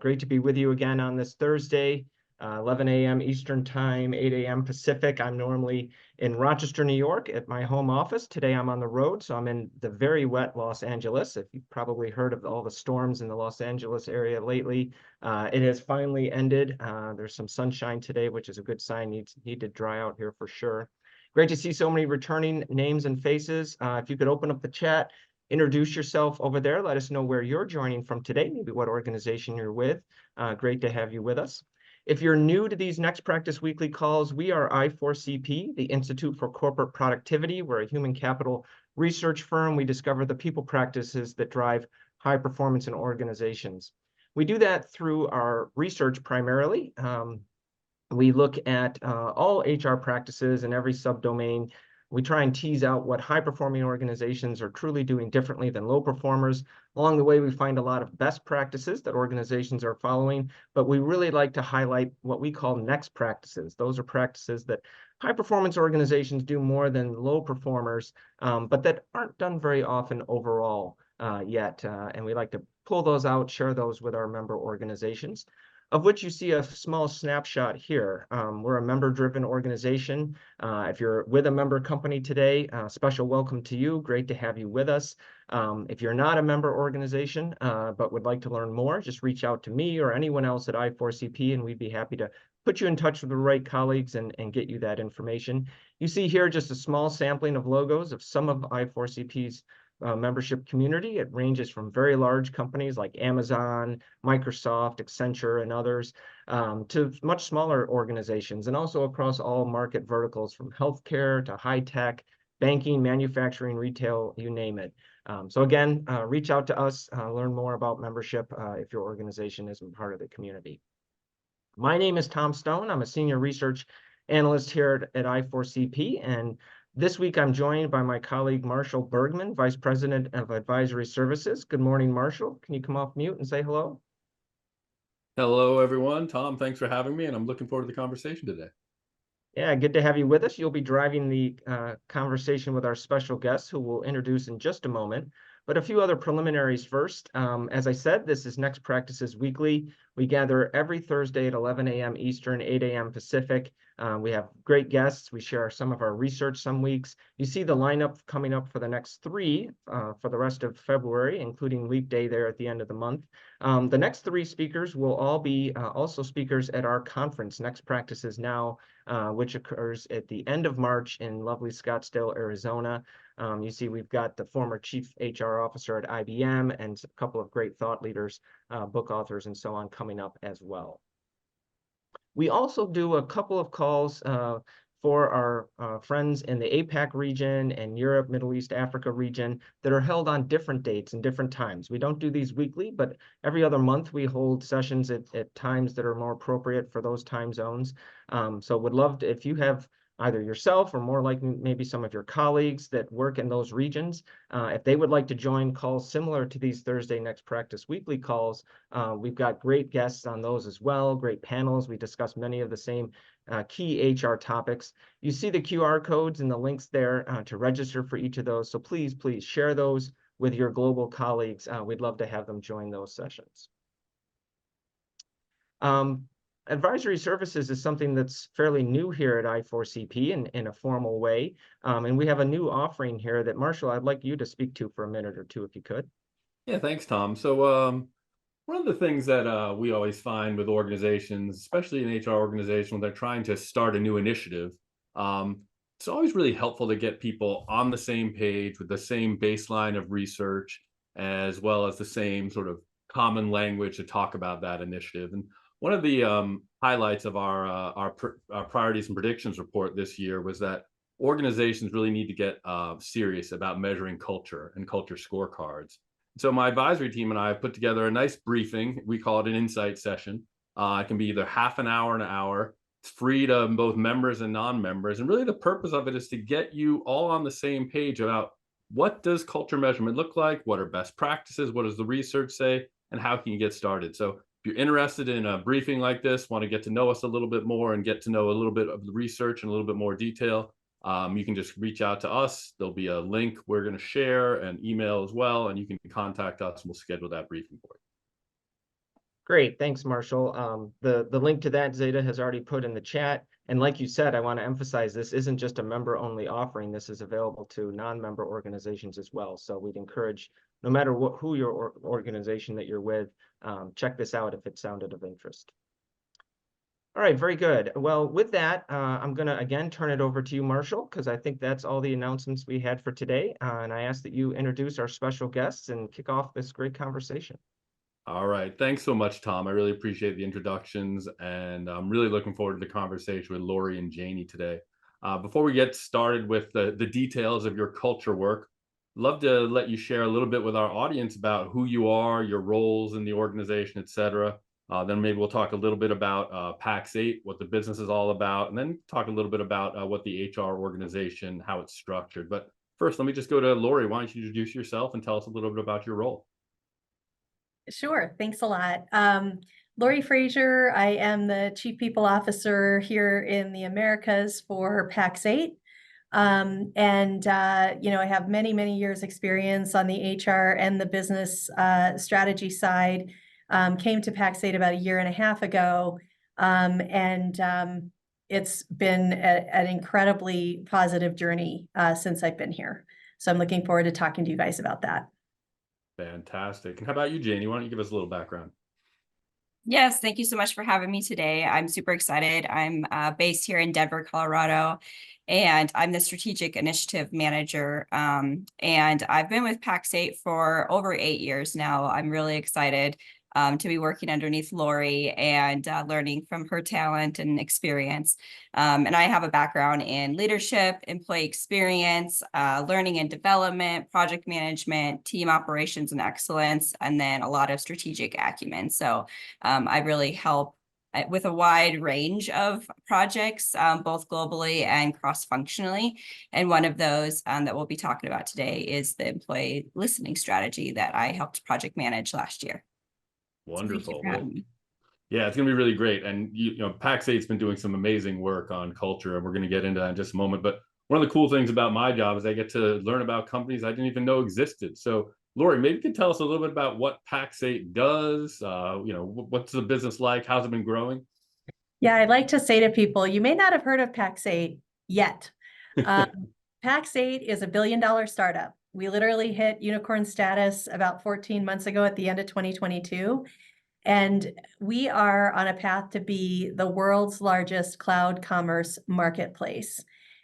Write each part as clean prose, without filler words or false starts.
Great to be with you again on this Thursday, 11 a.m. Eastern Time, 8 a.m. Pacific. I'm normally in Rochester, New York at my home office. Today I'm on the road, so I'm in the very wet Los Angeles. If you've probably heard of all the storms in the Los Angeles area lately, it has finally ended. There's some sunshine today, which is a good sign. Need to dry out here for sure. Great to see so many returning names and faces. If you could open up the chat, introduce yourself over there. Let us know where you're joining from today, maybe what organization you're with. Great to have you with us. If you're new to these Next Practice Weekly calls, we are I4CP, the Institute for Corporate Productivity. We're a human capital research firm. We discover the people practices that drive high performance in organizations. We do that through our research primarily. We look at all HR practices in every subdomain. We try and tease out what high-performing organizations are truly doing differently than low performers. Along the way, we find a lot of best practices that organizations are following, but we really like to highlight what we call next practices. Those are practices that high-performance organizations do more than low performers, but that aren't done very often overall yet. And we like to pull those out, share those with our member organizations, of which you see a small snapshot here. We're a member-driven organization. If you're with a member company today, special welcome to you. Great to have you with us. If you're not a member organization, but would like to learn more, just reach out to me or anyone else at I4CP, and we'd be happy to put you in touch with the right colleagues and get you that information. You see here just a small sampling of logos of some of I4CP's membership community. It ranges from very large companies like Amazon, Microsoft, Accenture, and others, to much smaller organizations, and also across all market verticals from healthcare to high tech, banking, manufacturing, retail, you name it. So again, reach out to us, learn more about membership if your organization isn't part of the community. My name is Tom Stone. I'm a senior research analyst here at I4CP, and this week, I'm joined by my colleague, Marshall Bergman, Vice President of Advisory Services. Good morning, Marshall. Can you come off mute and say hello? Hello, everyone. Tom, thanks for having me, and I'm looking forward to the conversation today. Yeah, good to have you with us. You'll be driving the conversation with our special guest, who we'll introduce in just a moment. But a few other preliminaries first. As I said, this is Next Practices Weekly. We gather every Thursday at 11 a.m. Eastern, 8 a.m. Pacific. We have great guests. We share some of our research some weeks. You see the lineup coming up for the next three for the rest of February, including weekday there at the end of the month. The next three speakers will all be also speakers at our conference, Next Practices Now, which occurs at the end of March in lovely Scottsdale, Arizona. You see we've got the former chief HR officer at IBM and a couple of great thought leaders, book authors, and so on coming up as well. We also do a couple of calls for our friends in the APAC region and Europe, Middle East, Africa region that are held on different dates and different times. We don't do these weekly, but every other month we hold sessions at times that are more appropriate for those time zones. So would love to, if you have either yourself or more likely maybe some of your colleagues that work in those regions, if they would like to join calls similar to these Thursday Next Practice Weekly calls, we've got great guests on those as well, great panels. We discuss many of the same key HR topics. You see the QR codes and the links there to register for each of those. So please share those with your global colleagues. We'd love to have them join those sessions. Advisory services is something that's fairly new here at I4CP in a formal way. And we have a new offering here that, Marshall, I'd like you to speak to for a minute or two, if you could. Yeah, thanks, Tom. So one of the things that we always find with organizations, especially an HR organization, when they're trying to start a new initiative, it's always really helpful to get people on the same page with the same baseline of research, as well as the same sort of common language to talk about that initiative. And one of the highlights of our priorities and predictions report this year was that organizations really need to get serious about measuring culture and culture scorecards. So my advisory team and I have put together a nice briefing. We call it an insight session. It can be either half an hour, an hour. It's free to both members and non-members. And really the purpose of it is to get you all on the same page about what does culture measurement look like? What are best practices? What does the research say? And how can you get started? So if you're interested in a briefing like this, want to get to know us a little bit more and get to know a little bit of the research in a little bit more detail, you can just reach out to us. There'll be a link we're going to share, an email as well, and you can contact us and we'll schedule that briefing for you. Great, thanks, Marshall. The link to that Zeta has already put in the chat. And like you said, I want to emphasize this isn't just a member-only offering. This is available to non-member organizations as well. So we'd encourage, no matter who your organization that you're with, check this out if it sounded of interest. All right, very good. Well, with that, I'm going to again turn it over to you, Marshall, because I think that's all the announcements we had for today. And I ask that you introduce our special guests and kick off this great conversation. All right. Thanks so much, Tom. I really appreciate the introductions, and I'm really looking forward to the conversation with Lori and Janie today. Before we get started with the details of your culture work, I'd love to let you share a little bit with our audience about who you are, your roles in the organization, et cetera. Then maybe we'll talk a little bit about Pax8, what the business is all about, and then talk a little bit about what the HR organization, how it's structured. But first, let me just go to Lori. Why don't you introduce yourself and tell us a little bit about your role? Sure. Thanks a lot. Lori Frasier. I am the Chief People Officer here in the Americas for Pax8. I have many, many years experience on the HR and the business strategy side. Came to Pax8 about a year and a half ago. It's been an incredibly positive journey since I've been here. So I'm looking forward to talking to you guys about that. Fantastic. And how about you, Janie? Why don't you give us a little background? Yes, thank you so much for having me today. I'm super excited. I'm based here in Denver, Colorado, and I'm the Strategic Initiative Manager. And I've been with Pax8 for over 8 years now. I'm really excited to be working underneath Lori and learning from her talent and experience. And I have a background in leadership, employee experience, learning and development, project management, team operations and excellence, and then a lot of strategic acumen. So I really help with a wide range of projects, both globally and cross-functionally. And one of those that we'll be talking about today is the employee listening strategy that I helped project manage last year. Wonderful. Well, yeah, it's going to be really great. And Pax8's been doing some amazing work on culture, and we're going to get into that in just a moment. But one of the cool things about my job is I get to learn about companies I didn't even know existed. So, Lori, maybe you can tell us a little bit about what Pax8 does. What's the business like? How's it been growing? Yeah, I'd like to say to people, you may not have heard of Pax8 yet. Pax8 is a $1 billion startup. We literally hit unicorn status about 14 months ago at the end of 2022. And we are on a path to be the world's largest cloud commerce marketplace.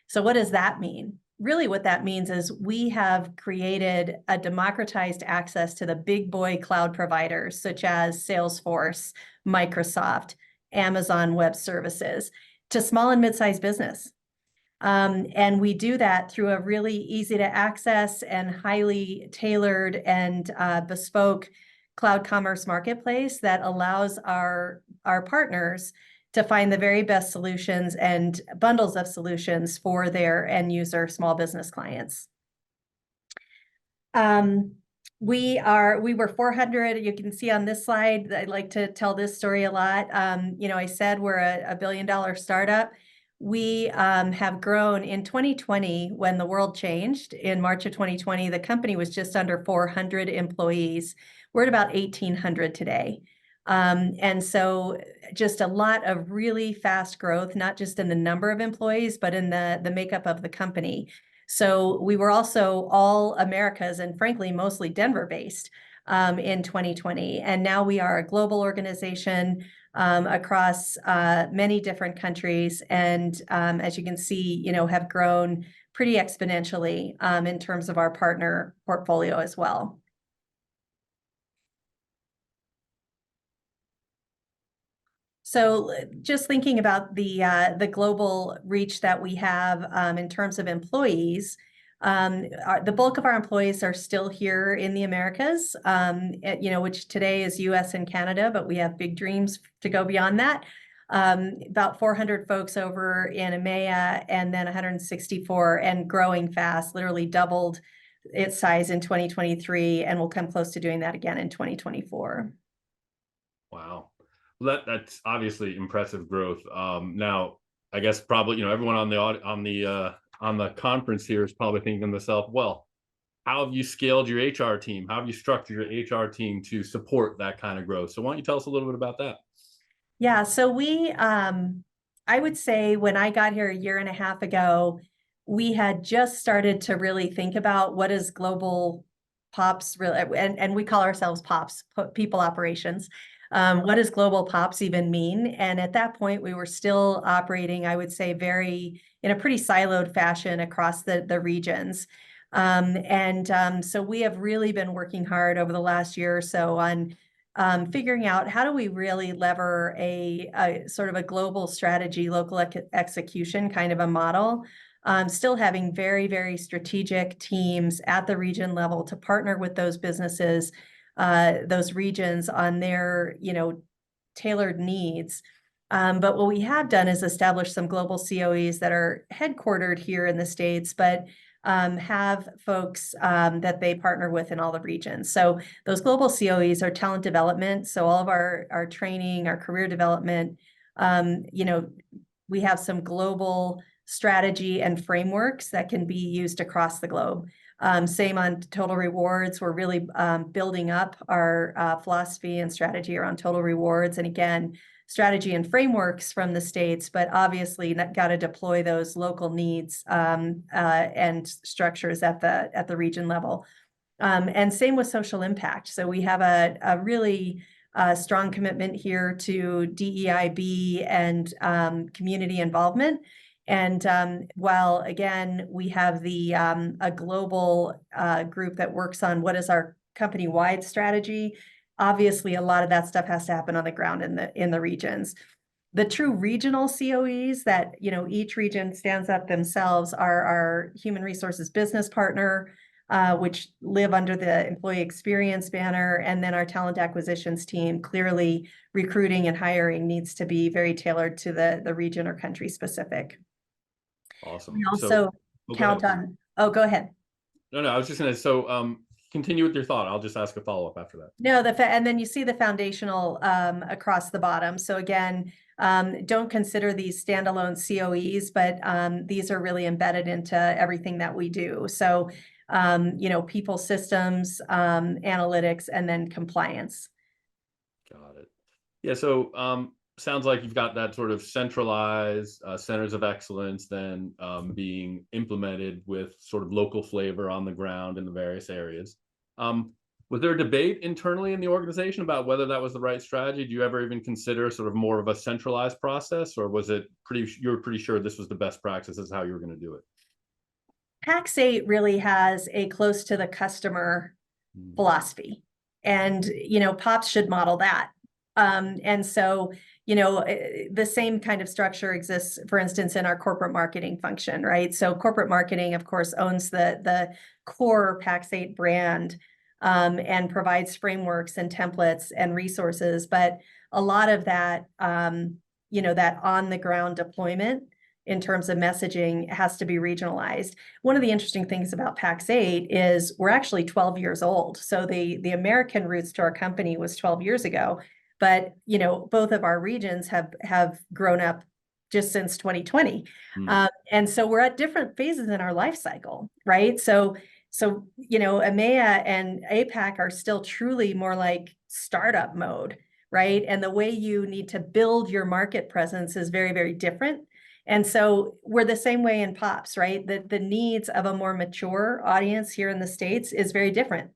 So what does that mean? Really what that means is we have created a democratized access to the big boy cloud providers such as Salesforce, Microsoft, Amazon Web Services to small and mid-sized business. And we do that through a really easy to access and highly tailored and bespoke cloud commerce marketplace that allows our partners to find the very best solutions and bundles of solutions for their end user small business clients. We were 400. You can see on this slide, I like to tell this story a lot. I said we're a $1 billion startup. We have grown in 2020 when the world changed. In March of 2020, the company was just under 400 employees. We're at about 1,800 today. And so just a lot of really fast growth, not just in the number of employees, but in the makeup of the company. So we were also all Americas and frankly, mostly Denver based in 2020. And now we are a global organization across many different countries. And as you can see, have grown pretty exponentially in terms of our partner portfolio as well. So just thinking about the global reach that we have in terms of employees, the bulk of our employees are still here in the Americas, which today is US and Canada, but we have big dreams to go beyond that. About 400 folks over in EMEA and then 164 and growing fast, literally doubled its size in 2023 and will come close to doing that again in 2024. Wow. That's obviously impressive growth. Now, I guess probably everyone on the conference here is probably thinking to themselves, well, how have you scaled your HR team? How have you structured your HR team to support that kind of growth? So why don't you tell us a little bit about that? Yeah, so I would say when I got here a year and a half ago, we had just started to really think about what is global POPs really, and we call ourselves POPs, people operations. What does global POPs even mean? And at that point, we were still operating, I would say, in a pretty siloed fashion across the regions. So we have really been working hard over the last year or so on figuring out how do we really lever a sort of a global strategy, local execution kind of a model, still having very, very strategic teams at the region level to partner with those businesses, those regions on their, tailored needs. But what we have done is establish some global COEs that are headquartered here in the States, but have folks that they partner with in all the regions. So those global COEs are talent development. So all of our training, our career development, we have some global strategy and frameworks that can be used across the globe. Same on total rewards. We're really building up our philosophy and strategy around total rewards. And again, strategy and frameworks from the States, but obviously got to deploy those local needs and structures at the region level. And same with social impact. So we have a really strong commitment here to DEIB and community involvement. And while again, we have a global group that works on what is our company-wide strategy, obviously a lot of that stuff has to happen on the ground in the regions. The true regional COEs that, each region stands up themselves are our human resources business partner, which live under the employee experience banner, and then our talent acquisitions team. Clearly, recruiting and hiring needs to be very tailored to the region or country specific. Awesome. We also count on, go ahead. No, I was just going to, continue with your thought. I'll just ask a follow-up after that. No, and then you see the foundational across the bottom. So again, don't consider these standalone COEs, but these are really embedded into everything that we do. So, people, systems, analytics, and then compliance. Got it. Yeah. So sounds like you've got that sort of centralized centers of excellence then being implemented with sort of local flavor on the ground in the various areas. Was there a debate internally in the organization about whether that was the right strategy? Do you ever even consider sort of more of a centralized process, or was it you were pretty sure this was the best practice, this is how you were going to do it? Pax8 really has a close to the customer philosophy, and POPs should model that. And so the same kind of structure exists, for instance, in our corporate marketing function, right? So corporate marketing, of course, owns the core Pax8 brand and provides frameworks and templates and resources. But a lot of that, that on the ground deployment in terms of messaging has to be regionalized. One of the interesting things about Pax8 is we're actually 12 years old. So the American roots to our company was 12 years ago. But, both of our regions have grown up just since 2020. And so we're at different phases in our life cycle, right? So EMEA and APAC are still truly more like startup mode, right? And the way you need to build your market presence is very, very different. And so we're the same way in POPs, right? The needs of a more mature audience here in the States is very different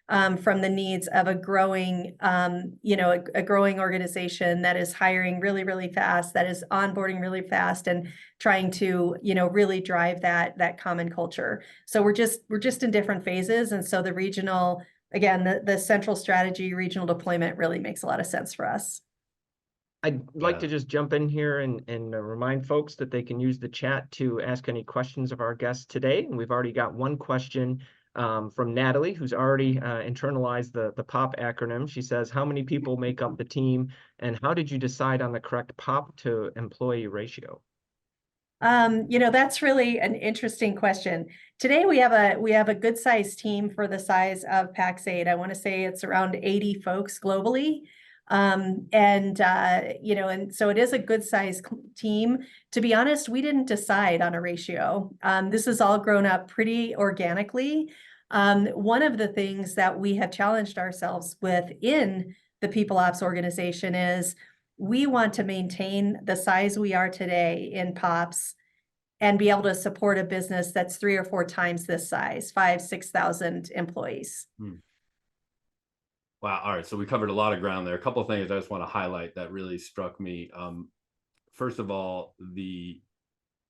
from the needs of a growing, a growing organization that is hiring really, really fast, that is onboarding really fast, and trying to, really drive that common culture. So we're just in different phases, and so the regional, again, the central strategy, regional deployment really makes a lot of sense for us. I'd like to just jump in here and remind folks that they can use the chat to ask any questions of our guests today. And we've already got one question from Natalie, who's already internalized the POP acronym. She says, how many people make up the team, and how did you decide on the correct POP to employee ratio? That's really an interesting question. Today we have a good sized team for the size of Pax8. I want to say it's around 80 folks globally. And so it is a good sized team. To be honest, we didn't decide on a ratio. This has all grown up pretty organically. One of the things that we have challenged ourselves with in the People Ops organization is we want to maintain the size we are today in POPs and be able to support a business that's 3 or 4 times this size, 5,000-6,000 employees. Wow. All right. So we covered a lot of ground there. A couple of things I just want to highlight that really struck me. First of all, the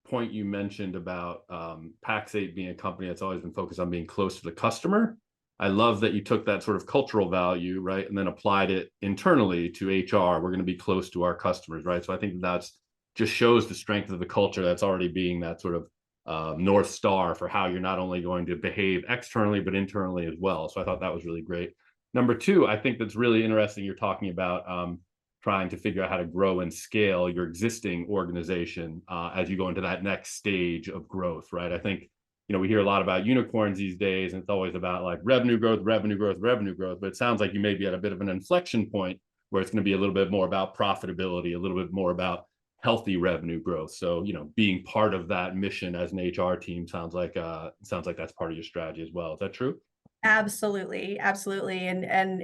point you mentioned about Pax8 being a company that's always been focused on being close to the customer. I love that you took that sort of cultural value, right, and then applied it internally to HR. We're going to be close to our customers, right? So I think that's just shows the strength of the culture that's already being that sort of North Star for how you're not only going to behave externally, but internally as well. So I thought that was really great. Number two, I think that's really interesting. You're talking about trying to figure out how to grow and scale your existing organization as you go into that next stage of growth, right? I think, we hear a lot about unicorns these days, and it's always about like revenue growth, but it sounds like you may be at a bit of an inflection point where it's going to be a little bit more about profitability, a little bit more about healthy revenue growth. So, being part of that mission as an HR team sounds like that's part of your strategy as well. Is that true? Absolutely. And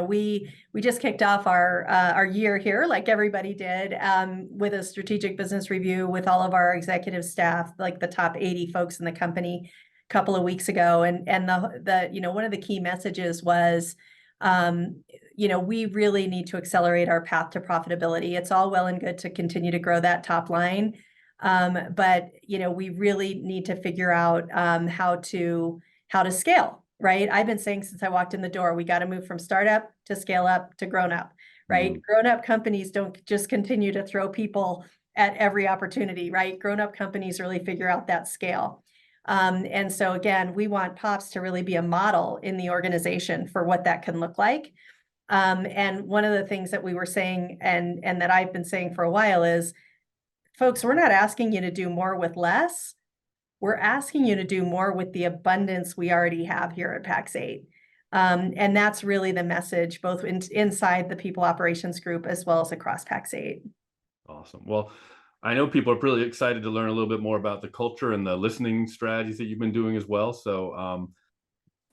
we just kicked off our year here, like everybody did, with a strategic business review with all of our executive staff, like the top 80 folks in the company a couple of weeks ago. And the one of the key messages was, we really need to accelerate our path to profitability. It's all well and good to continue to grow that top line. But we really need to figure out how to scale. Right. I've been saying since I walked in the door, we got to move from startup to scale up to grown up, right? Grown up companies don't just continue to throw people at every opportunity, right? Grown up companies really figure out that scale. And so again, we want POPs to really be a model in the organization for what that can look like. And one of the things that we were saying and that I've been saying for a while is, folks, we're not asking you to do more with less. We're asking you to do more with the abundance we already have here at Pax8. And that's really the message, both inside the People Operations Group as well as across Pax8. Awesome. Well, I know people are really excited to learn a little bit more about the culture and the listening strategies that you've been doing as well. So why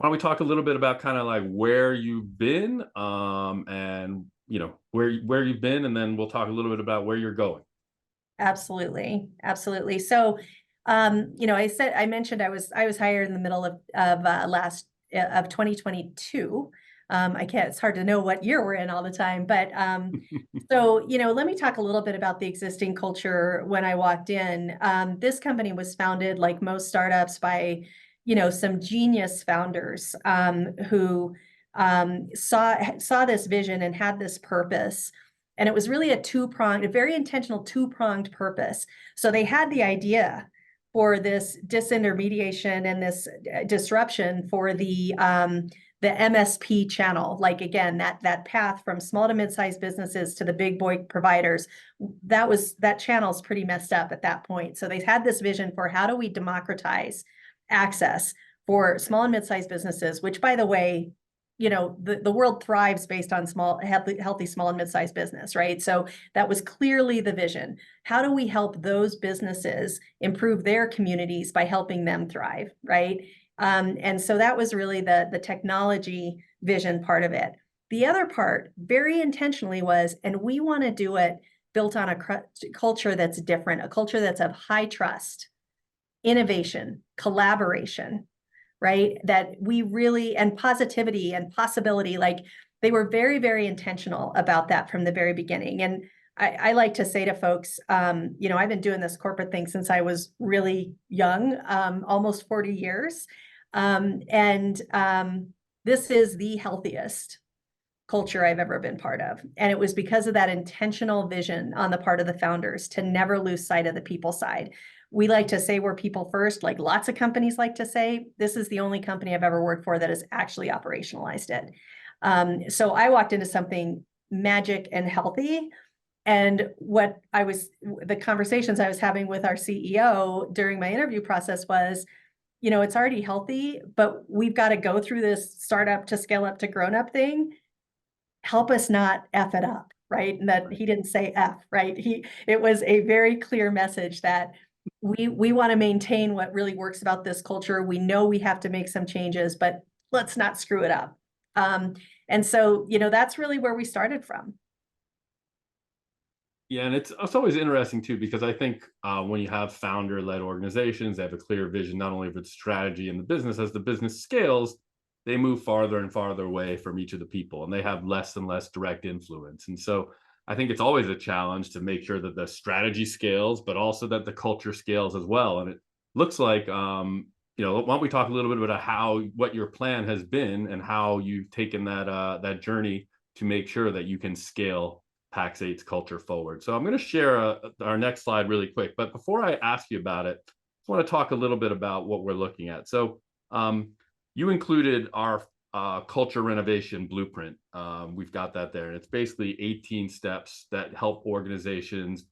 don't we talk a little bit about kind of like where you've been and, where you've been, and then we'll talk a little bit about where you're going. Absolutely. So I mentioned I was hired in the middle of 2022. It's hard to know what year we're in all the time, but so let me talk a little bit about the existing culture. When I walked in, this company was founded, like most startups, by some genius founders who saw this vision and had this purpose. And it was really a very intentional two-pronged purpose. So they had the idea for this disintermediation and this disruption for the MSP channel. Like, again, that path from small to mid-sized businesses to the big boy providers, that channel's pretty messed up at that point. So they had this vision for how do we democratize access for small and mid-sized businesses, which, by the way, the world thrives based on healthy small and mid-sized business, right? So that was clearly the vision. How do we help those businesses improve their communities by helping them thrive, right? And so that was really the technology vision part of it. The other part, very intentionally, was, and we want to do it built on a culture that's different, a culture that's of high trust, innovation, collaboration, right? That we really, and positivity and possibility, like they were very, very intentional about that from the very beginning. And I like to say to folks, I've been doing this corporate thing since I was really young, almost 40 years. This is the healthiest culture I've ever been part of. And it was because of that intentional vision on the part of the founders to never lose sight of the people side. We like to say we're people first, like lots of companies like to say. This is the only company I've ever worked for that has actually operationalized it. So I walked into something magic and healthy. And the conversations I was having with our CEO during my interview process was, it's already healthy, but we've got to go through this startup to scale up to grown up thing. Help us not F it up, right? And that he didn't say F, right? It was a very clear message that we want to maintain what really works about this culture. We know we have to make some changes, but let's not screw it up. And so, that's really where we started from. Yeah, and it's always interesting too, because I think when you have founder-led organizations, they have a clear vision, not only of its strategy and the business. As the business scales, they move farther and farther away from each of the people, and they have less and less direct influence. And so I think it's always a challenge to make sure that the strategy scales, but also that the culture scales as well. And it looks like, why don't we talk a little bit about what your plan has been and how you've taken that journey to make sure that you can scale Pax8's culture forward. So I'm going to share our next slide really quick. But before I ask you about it, I just want to talk a little bit about what we're looking at. So you included our culture renovation blueprint. We've got that there. And it's basically 18 steps that help organizations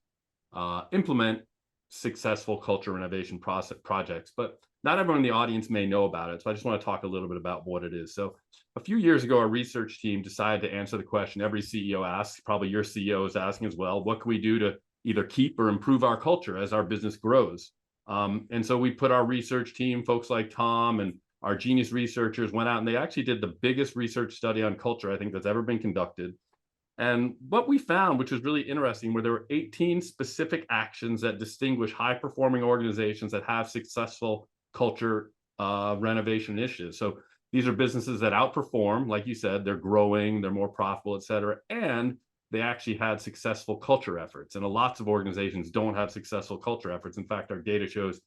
implement successful culture renovation projects. But not everyone in the audience may know about it. So I just want to talk a little bit about what it is. So a few years ago, our research team decided to answer the question every CEO asks, probably your CEO is asking as well: what can we do to either keep or improve our culture as our business grows? And so we put our research team, folks like Tom and our genius researchers, went out and they actually did the biggest research study on culture I think that's ever been conducted. And what we found, which was really interesting, where there were 18 specific actions that distinguish high-performing organizations that have successful culture renovation initiatives. So these are businesses that outperform, like you said, they're growing, they're more profitable, et cetera, and they actually had successful culture efforts. And lots of organizations don't have successful culture efforts. In fact, our data shows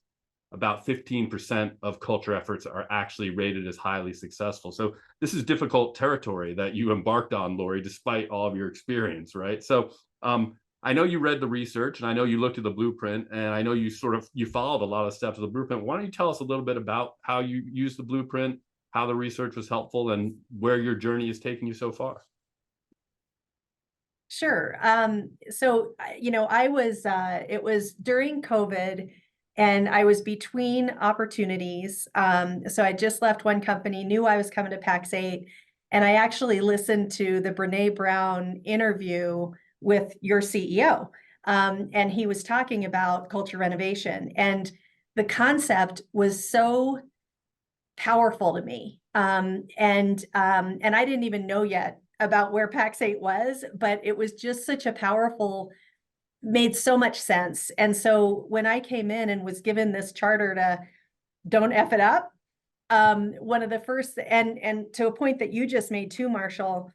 about 15% of culture efforts are actually rated as highly successful. So this is difficult territory that you embarked on, Lori, despite all of your experience, right? So I know you read the research, and I know you looked at the blueprint, and I know you followed a lot of steps of the blueprint. Why don't you tell us a little bit about how you used the blueprint, how the research was helpful, and where your journey is taking you so far? Sure. So, it was during COVID, and I was between opportunities. So I just left one company, knew I was coming to Pax8, and I actually listened to the Brené Brown interview with your CEO. And he was talking about culture renovation, and the concept was so powerful to me. And I didn't even know yet about where Pax8 was, but it was just such a made so much sense. And so when I came in and was given this charter to don't F it up, one of the first, and to a point that you just made too, Marshall,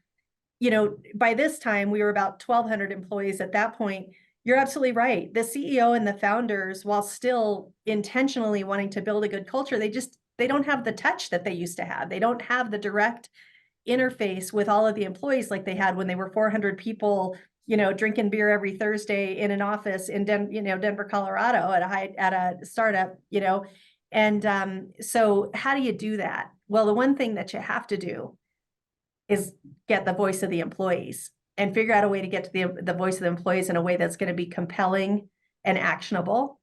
by this time we were about 1,200 employees at that point. You're absolutely right. The CEO and the founders, while still intentionally wanting to build a good culture, they don't have the touch that they used to have. They don't have the direct interface with all of the employees like they had when they were 400 people, drinking beer every Thursday in an office in Denver, Colorado at a startup, And so how do you do that? Well, the one thing that you have to do is get the voice of the employees and figure out a way to get to the voice of the employees in a way that's going to be compelling and actionable.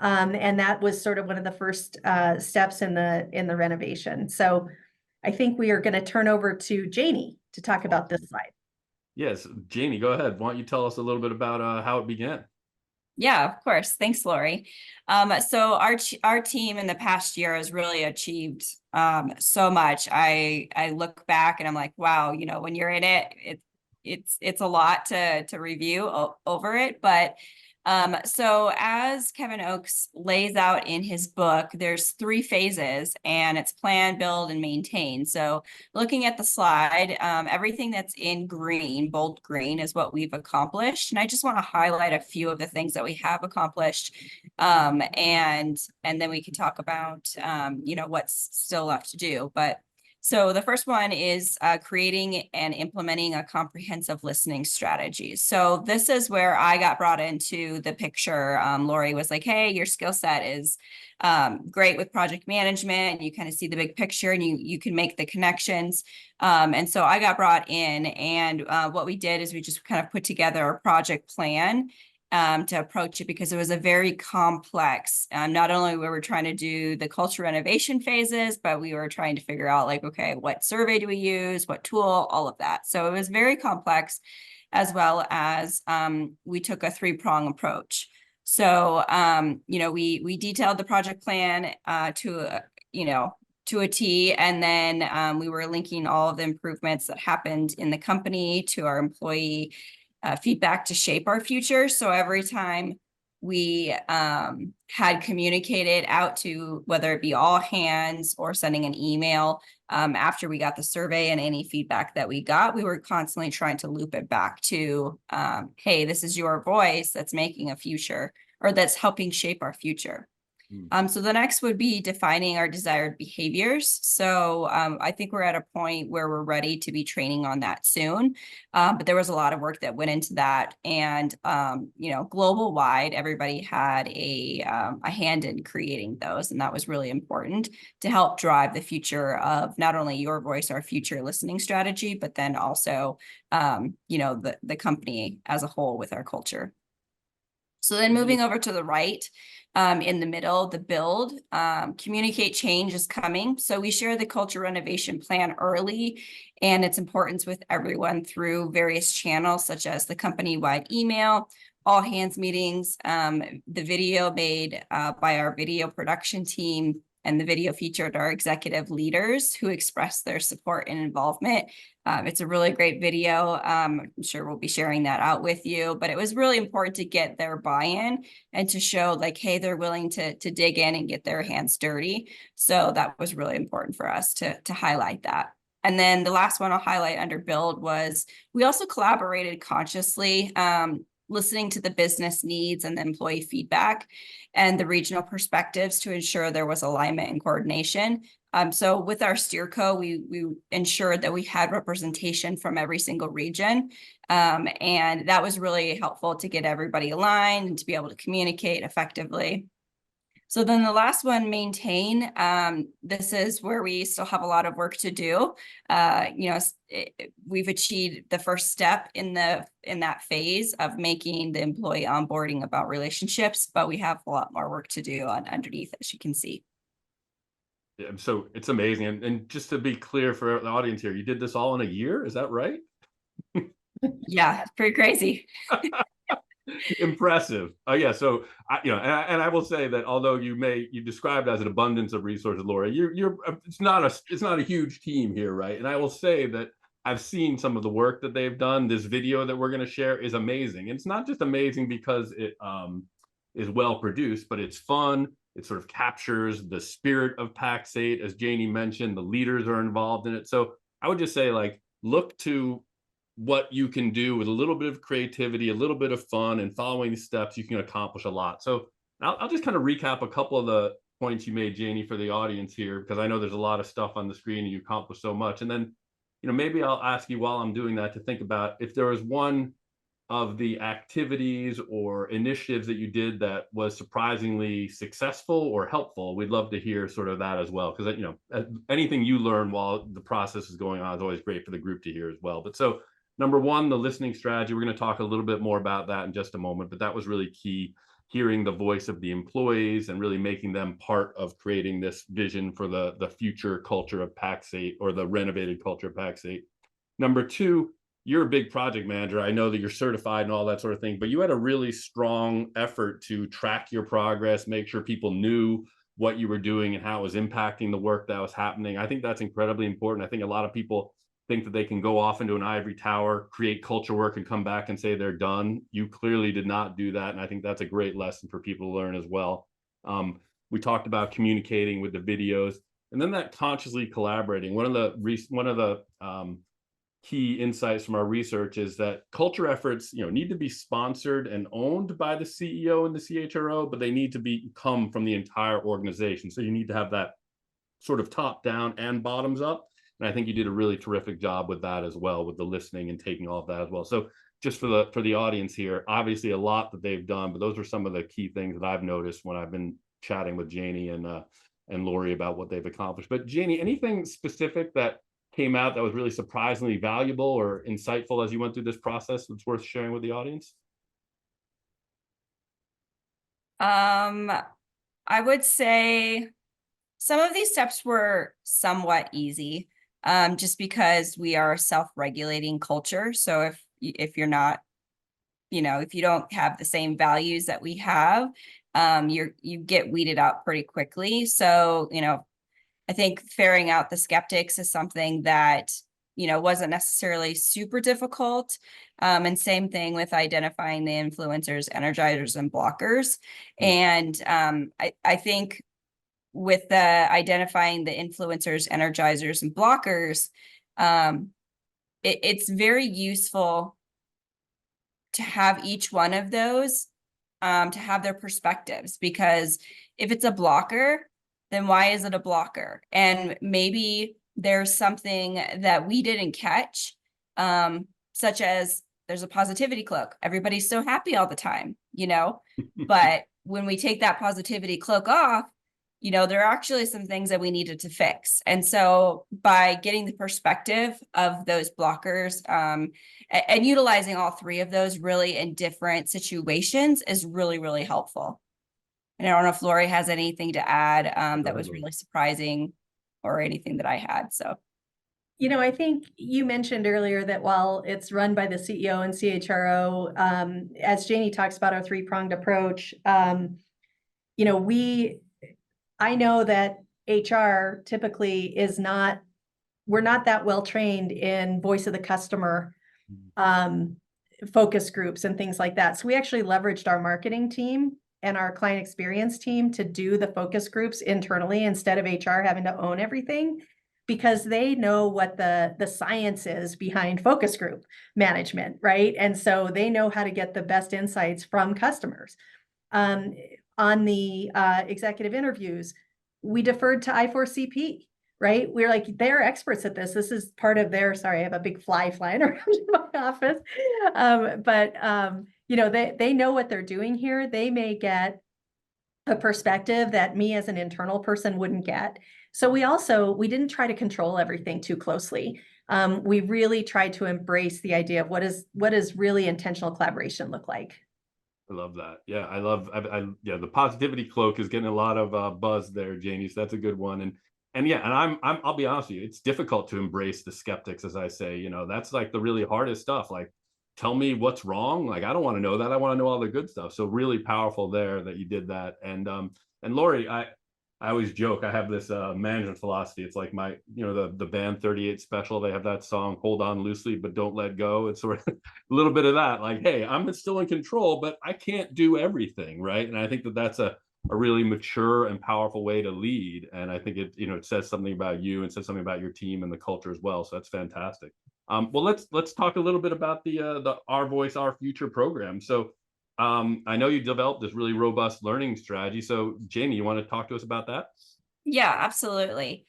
And that was sort of one of the first steps in the renovation. So I think we are going to turn over to Janie to talk about this slide. Yes, Janie, go ahead. Why don't you tell us a little bit about how it began? Yeah, of course. Thanks, Lori. So our team in the past year has really achieved so much. I look back and I'm like, wow, when you're in it, it's a lot to review over it. But so as Kevin Oakes lays out in his book, there's 3 phases, and it's plan, build, and maintain. So looking at the slide, everything that's in green, bold green, is what we've accomplished. And I just want to highlight a few of the things that we have accomplished. And then we can talk about, what's still left to do. But so the first one is creating and implementing a comprehensive listening strategy. So this is where I got brought into the picture. Lori was like, hey, your skill set is great with project management. You kind of see the big picture and you can make the connections. And so I got brought in, and what we did is we just kind of put together a project plan to approach it, because it was a very complex, not only we were trying to do the culture renovation phases, but we were trying to figure out okay, what survey do we use, what tool, all of that. So it was very complex, as well as we took a 3-prong approach. So, we detailed the project plan to a T, and then we were linking all of the improvements that happened in the company to our employee feedback to shape our future. So every time we had communicated out to, whether it be all hands or sending an email after we got the survey, and any feedback that we got, we were constantly trying to loop it back to, hey, this is your voice that's making a future, or that's helping shape our future. So the next would be defining our desired behaviors. So I think we're at a point where we're ready to be training on that soon. But there was a lot of work that went into that. And, global wide, everybody had a hand in creating those. And that was really important to help drive the future of not only your voice, our future listening strategy, but then also, the company as a whole with our culture. So then moving over to the right, in the middle, the build, communicate change is coming. So we share the culture renovation plan early and its importance with everyone through various channels, such as the company-wide email, all hands meetings, the video made by our video production team, and the video featured our executive leaders who expressed their support and involvement. It's a really great video. I'm sure we'll be sharing that out with you, but it was really important to get their buy-in and to show like, hey, they're willing to dig in and get their hands dirty. So that was really important for us to highlight that. And then the last one I'll highlight under build was we also collaborated consciously, listening to the business needs and the employee feedback and the regional perspectives to ensure there was alignment and coordination. So with our SteerCo, we ensured that we had representation from every single region. And that was really helpful to get everybody aligned and to be able to communicate effectively. So then the last one, maintain. This is where we still have a lot of work to do. We've achieved the first step in that phase of making the employee onboarding about relationships, but we have a lot more work to do underneath, as you can see. Yeah, so it's amazing. And just to be clear for the audience here, you did this all in a year, is that right? Yeah, pretty crazy. Impressive. Yeah. So and I will say that although you described as an abundance of resources, Laura, it's not a huge team here, right? And I will say that I've seen some of the work that they've done. This video that we're going to share is amazing. It's not just amazing because it is well produced, but it's fun. It sort of captures the spirit of Pax8, as Janie mentioned. The leaders are involved in it. So I would just say, like, look to what you can do with a little bit of creativity, a little bit of fun, and following the steps, you can accomplish a lot. So I'll just kind of recap a couple of the points you made, Janie, for the audience here, because I know there's a lot of stuff on the screen and you accomplished so much. And then, maybe I'll ask you while I'm doing that to think about if there was one of the activities or initiatives that you did that was surprisingly successful or helpful. We'd love to hear sort of that as well, because anything you learn while the process is going on is always great for the group to hear as well. But so number one, the listening strategy. We're going to talk a little bit more about that in just a moment, but that was really key, hearing the voice of the employees and really making them part of creating this vision for the future culture of Pax8, or the renovated culture of Pax8. Number two, you're a big project manager. I know that you're certified and all that sort of thing, but you had a really strong effort to track your progress, make sure people knew what you were doing and how it was impacting the work that was happening. I think that's incredibly important. I think a lot of people think that they can go off into an ivory tower, create culture work, and come back and say they're done. You clearly did not do that. And I think that's a great lesson for people to learn as well. We talked about communicating with the videos, and then that consciously collaborating. One of the key insights from our research is that culture efforts, need to be sponsored and owned by the CEO and the CHRO, but they need to come from the entire organization. So you need to have that sort of top down and bottoms up. And I think you did a really terrific job with that as well, with the listening and taking all of that as well. So just for the audience here, obviously a lot that they've done, but those are some of the key things that I've noticed when I've been chatting with Janie and Lori about what they've accomplished. But Janie, anything specific that came out that was really surprisingly valuable or insightful as you went through this process that's worth sharing with the audience? I would say some of these steps were somewhat easy, just because we are a self-regulating culture. So if you're not if you don't have the same values that we have, you get weeded out pretty quickly. So, I think ferreting out the skeptics is something that, wasn't necessarily super difficult. And same thing with identifying the influencers, energizers, and blockers. And I think with the identifying the influencers, energizers, and blockers, it's very useful to have each one of those to have their perspectives, because if it's a blocker, then why is it a blocker? And maybe there's something that we didn't catch, such as there's a positivity cloak. Everybody's so happy all the time, but when we take that positivity cloak off, there are actually some things that we needed to fix. And so by getting the perspective of those blockers and utilizing all three of those really in different situations is really, really helpful. And I don't know if Lori has anything to add that was really surprising or anything that I had. So, I think you mentioned earlier that while it's run by the CEO and CHRO, as Janie talks about our three-pronged approach, I know that HR typically we're not that well trained in voice of the customer focus groups and things like that. So we actually leveraged our marketing team and our client experience team to do the focus groups internally instead of HR having to own everything, because they know what the science is behind focus group management, right? And so they know how to get the best insights from customers. On the executive interviews, we deferred to I4CP, right? We're like, they're experts at this. This is part of their, sorry, I have a big fly flying around in my office. They know what they're doing here. They may get a perspective that me as an internal person wouldn't get. So we didn't try to control everything too closely. We really tried to embrace the idea of what does really intentional collaboration look like. I love that. Yeah, the positivity cloak is getting a lot of buzz there, Janie. So that's a good one. And I'll be honest with you, it's difficult to embrace the skeptics, as I say. That's like the really hardest stuff. Like, tell me what's wrong. Like, I don't want to know that. I want to know all the good stuff. So really powerful there that you did that. And Lori, I always joke, I have this management philosophy. It's like my, the band 38 Special, they have that song, Hold On Loosely, But Don't Let Go. It's sort of a little bit of that, like, hey, I'm still in control, but I can't do everything, right? And I think that that's a really mature and powerful way to lead. And I think it says something about you and says something about your team and the culture as well. So that's fantastic. Well, let's talk a little bit about the Our Voice, Our Future program. So I know you developed this really robust learning strategy. So Janie, you want to talk to us about that? Yeah, absolutely.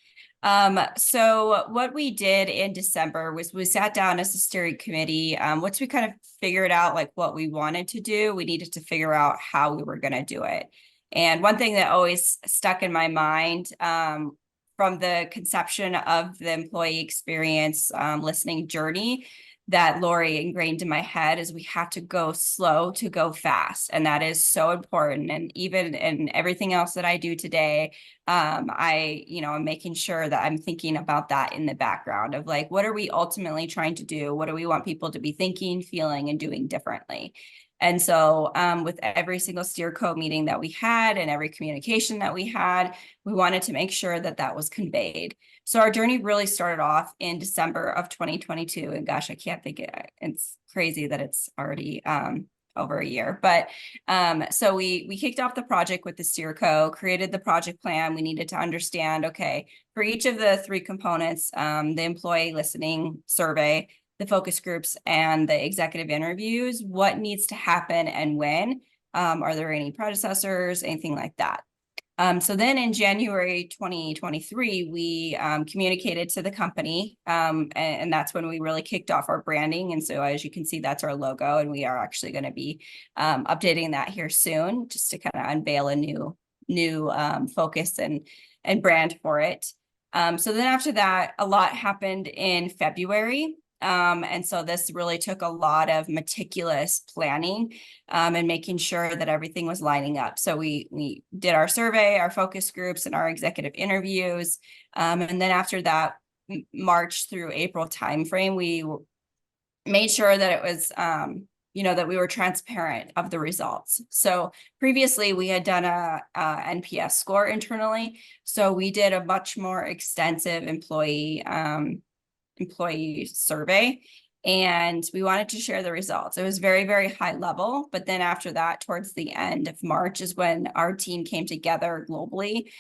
So what we did in December was we sat down as a steering committee. Once we kind of figured out like what we wanted to do, we needed to figure out how we were going to do it. And one thing that always stuck in my mind from the conception of the employee experience listening journey that Lori ingrained in my head is we have to go slow to go fast. And that is so important. And even in everything else that I do today, I'm making sure that I'm thinking about that in the background of like, what are we ultimately trying to do? What do we want people to be thinking, feeling, and doing differently? And so with every single SteerCo meeting that we had and every communication that we had, we wanted to make sure that that was conveyed. So our journey really started off in December of 2022. And gosh, I can't think it's crazy that it's already over a year. But so we kicked off the project with the SteerCo, created the project plan. We needed to understand, okay, for each of the three components, the employee listening survey, the focus groups, and the executive interviews, what needs to happen and when? Are there any predecessors, anything like that? So then in January 2023, we communicated to the company, and that's when we really kicked off our branding. And so as you can see, that's our logo, and we are actually going to be updating that here soon, just to kind of unveil a new focus and brand for it. So then after that, a lot happened in February. And so this really took a lot of meticulous planning and making sure that everything was lining up. So we did our survey, our focus groups, and our executive interviews. And then after that, March through April timeframe, we made sure that it was, that we were transparent of the results. So previously we had done a NPS score internally. So we did a much more extensive employee survey, and we wanted to share the results. It was very, very high level, but then after that, towards the end of March is when our team came together globally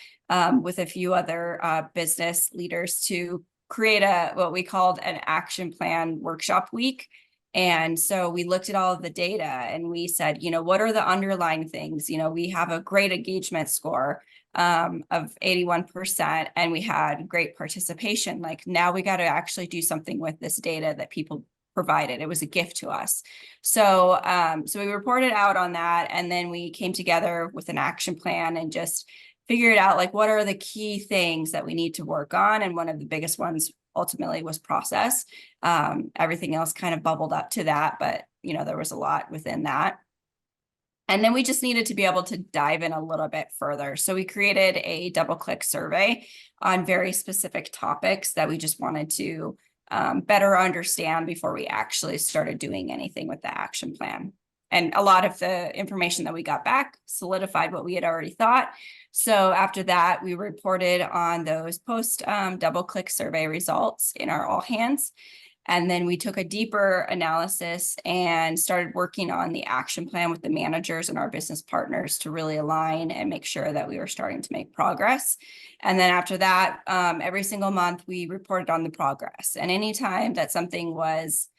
with a few other business leaders to create what we called an action plan workshop week. And so we looked at all of the data and we said, what are the underlying things? We have a great engagement score of 81%, and we had great participation. Like, now we got to actually do something with this data that people provided. It was a gift to us. So we reported out on that, and then we came together with an action plan and just figured out, like, what are the key things that we need to work on. And one of the biggest ones ultimately was process. Everything else kind of bubbled up to that, but there was a lot within that. And then we just needed to be able to dive in a little bit further. So we created a double-click survey on very specific topics that we just wanted to better understand before we actually started doing anything with the action plan. And a lot of the information that we got back solidified what we had already thought. So after that, we reported on those post double-click survey results in our all hands. And then we took a deeper analysis and started working on the action plan with the managers and our business partners to really align and make sure that we were starting to make progress. And then after that, every single month we reported on the progress. And anytime that something was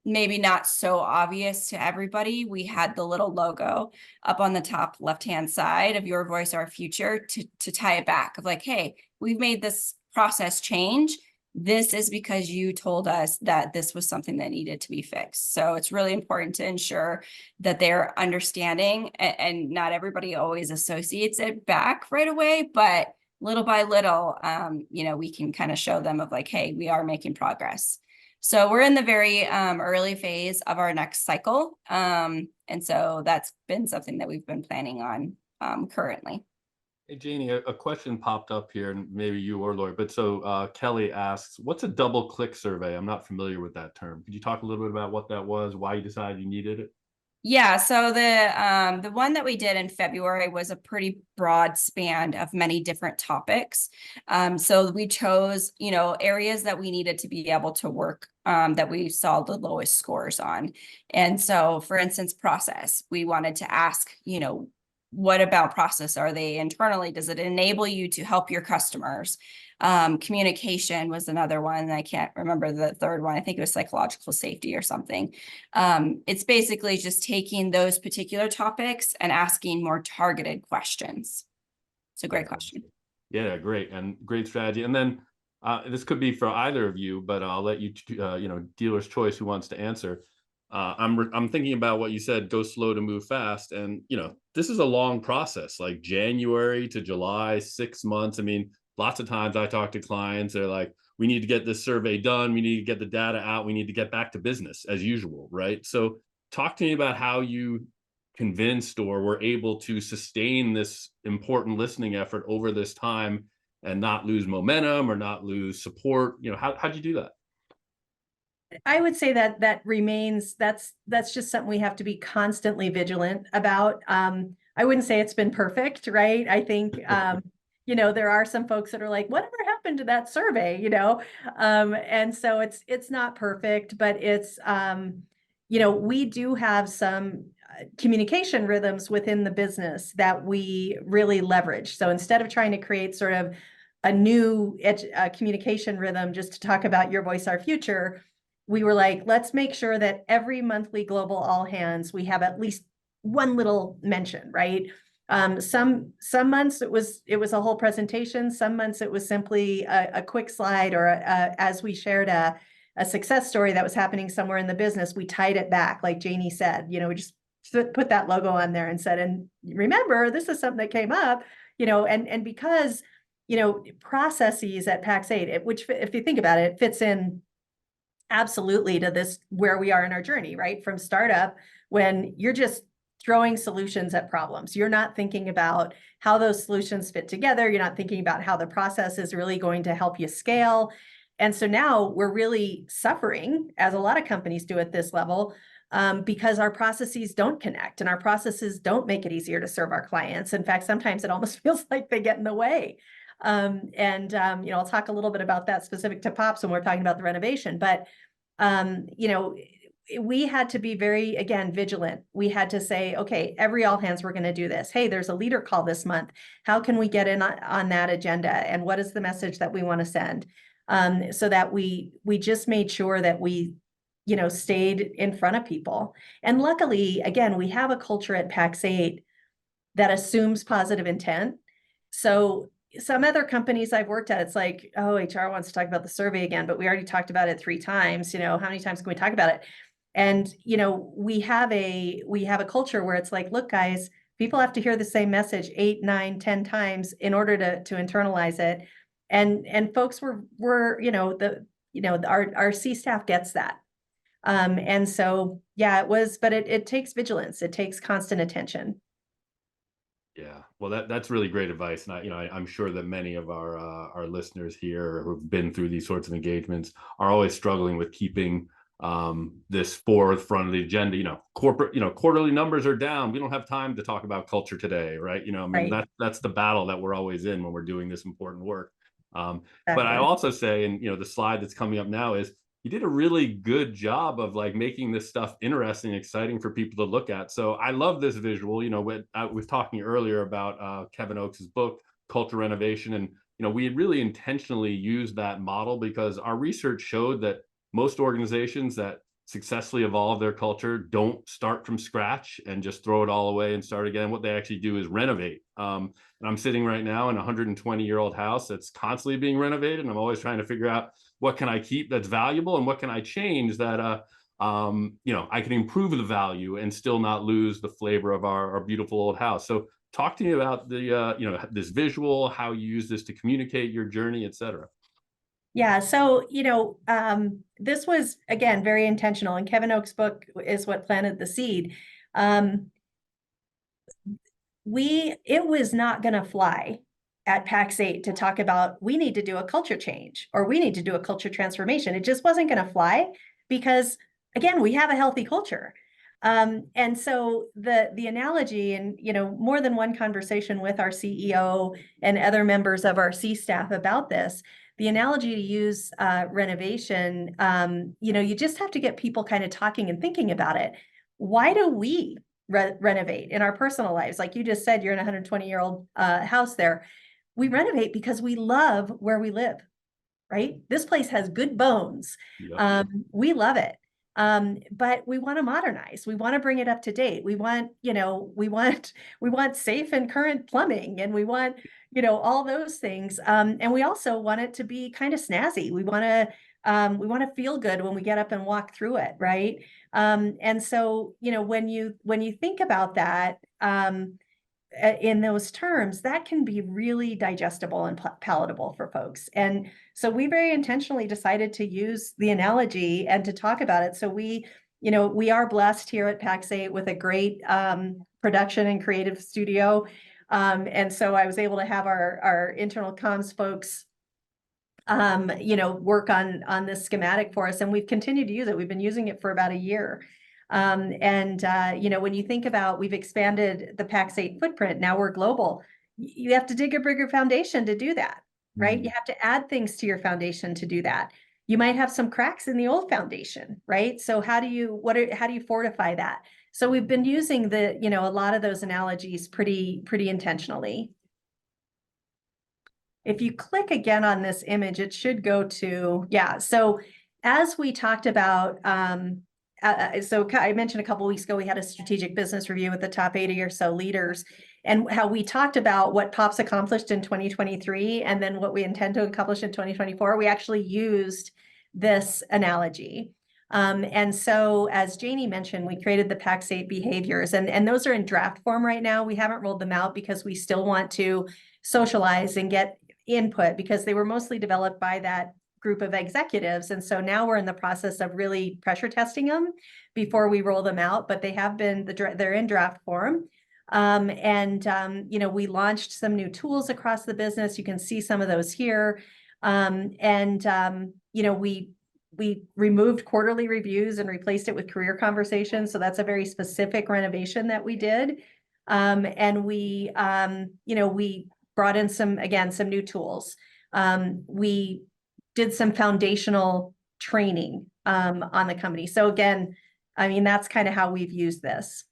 maybe not so obvious to everybody, we had the little logo up on the top left-hand side of Your Voice, Our Future to tie it back of like, hey, we've made this process change. This is because you told us that this was something that needed to be fixed. So it's really important to ensure that they're understanding, and not everybody always associates it back right away, but little by little, we can kind of show them of like, hey, we are making progress. So we're in the very early phase of our next cycle. And so that's been something that we've been planning on currently. Hey, Janie, a question popped up here, and maybe you or Lori, but so Kelly asks, what's a double click survey? I'm not familiar with that term. Could you talk a little bit about what that was, why you decided you needed it? Yeah, so the one that we did in February was a pretty broad span of many different topics. So we chose, areas that we needed to be able to work that we saw the lowest scores on. And so, for instance, process, we wanted to ask, what about process are they internally? Does it enable you to help your customers? Communication was another one. I can't remember the third one. I think it was psychological safety or something. It's basically just taking those particular topics and asking more targeted questions. It's a great question. Yeah, great. And great strategy. And then this could be for either of you, but I'll let you, dealer's choice who wants to answer. I'm thinking about what you said, go slow to move fast. And, this is a long process, like January to July, 6 months. I mean, lots of times I talk to clients, they're like, we need to get this survey done. We need to get the data out. We need to get back to business as usual, right? So talk to me about how you convinced or were able to sustain this important listening effort over this time and not lose momentum or not lose support. How'd you do that? I would say that remains, that's just something we have to be constantly vigilant about. I wouldn't say it's been perfect, right? I think, there are some folks that are like, whatever happened to that survey, and so it's not perfect, but it's, we do have some communication rhythms within the business that we really leverage. So instead of trying to create sort of a new communication rhythm just to talk about Your Voice, Our Future, we were like, let's make sure that every monthly global all hands, we have at least one little mention, right? Some months it was a whole presentation. Some months it was simply a quick slide, or as we shared a success story that was happening somewhere in the business, we tied it back, like Janie said. We just put that logo on there and said, and remember, this is something that came up, and because, processes at Pax8, which if you think about it, fits in absolutely to this, where we are in our journey, right? From startup, when you're just throwing solutions at problems. You're not thinking about how those solutions fit together. You're not thinking about how the process is really going to help you scale. And so now we're really suffering, as a lot of companies do at this level, because our processes don't connect and our processes don't make it easier to serve our clients. In fact, sometimes it almost feels like they get in the way. I'll talk a little bit about that specific to POPs when we're talking about the renovation, but, we had to be very, again, vigilant. We had to say, okay, every all hands, we're going to do this. Hey, there's a leader call this month. How can we get in on that agenda? And what is the message that we want to send? So that we just made sure that we, stayed in front of people. And luckily, again, we have a culture at Pax8 that assumes positive intent. So some other companies I've worked at, it's like, oh, HR wants to talk about the survey again, but we already talked about it 3 times. How many times can we talk about it? And, we have a culture where it's like, look, guys, people have to hear the same message 8, 9, 10 times in order to internalize it. And folks were, our C staff gets that. And so, yeah, it was, but it takes vigilance. It takes constant attention. Yeah, well, that's really great advice, and I'm sure that many of our listeners here who've been through these sorts of engagements are always struggling with keeping this forefront of the agenda. Corporate, quarterly numbers are down. We don't have time to talk about culture today, right? Right. That's the battle that we're always in when we're doing this important work. But I Exactly. also say, and the slide that's coming up now is, you did a really good job of like making this stuff interesting, exciting for people to look at. So I love this visual. When I was talking earlier about Kevin Oakes's book, Culture Renovation, and we had really intentionally used that model because our research showed that most organizations that successfully evolve their culture don't start from scratch and just throw it all away and start again. What they actually do is renovate. And I'm sitting right now in a 120-year-old house that's constantly being renovated. And I'm always trying to figure out, what can I keep that's valuable and what can I change that I can improve the value and still not lose the flavor of our beautiful old house. So talk to me about the this visual, how you use this to communicate your journey, et cetera. Yeah. So, this was, again, very intentional, and Kevin Oakes' book is what planted the seed. It was not going to fly at Pax8 to talk about, we need to do a culture change or we need to do a culture transformation. It just wasn't going to fly because, again, we have a healthy culture. And so the analogy, and, more than one conversation with our CEO and other members of our C staff about this, the analogy to use renovation, you just have to get people kind of talking and thinking about it. Why do we renovate in our personal lives? Like you just said, you're in a 120-year-old house there. We renovate because we love where we live, right? This place has good bones. Yep. We love it. But we want to modernize. We want to bring it up to date. We want safe and current plumbing, and we want, all those things. And we also want it to be kind of snazzy. We want to feel good when we get up and walk through it, right? And so, when you think about that, in those terms, that can be really digestible and palatable for folks. And so we very intentionally decided to use the analogy and to talk about it. So we are blessed here at Pax8 with a great production and creative studio. And so I was able to have our internal comms folks work on this schematic for us, and we've continued to use it. We've been using it for about a year. When you think about, we've expanded the Pax8 footprint, now we're global. You have to dig a bigger foundation to do that, right? Mm. You have to add things to your foundation to do that. You might have some cracks in the old foundation, right? So how do you fortify that? So we've been using a lot of those analogies pretty intentionally. If you click again on this image, it should go to, yeah. So as we talked about, so I mentioned a couple of weeks ago, we had a strategic business review with the top 80 or so leaders, and how we talked about what POPs accomplished in 2023 and then what we intend to accomplish in 2024. We actually used this analogy. And so, as Janie mentioned, we created the Pax8 behaviors, and those are in draft form right now. We haven't rolled them out because we still want to socialize and get input, because they were mostly developed by that group of executives. And so now we're in the process of really pressure testing them before we roll them out, but they have been, they're in draft form. We launched some new tools across the business. You can see some of those here. we removed quarterly reviews and replaced it with career conversations. So that's a very specific renovation that we did. And we, you know, we brought in some new tools. We did some foundational training on the company. So again, I mean, that's kind of how we've used this.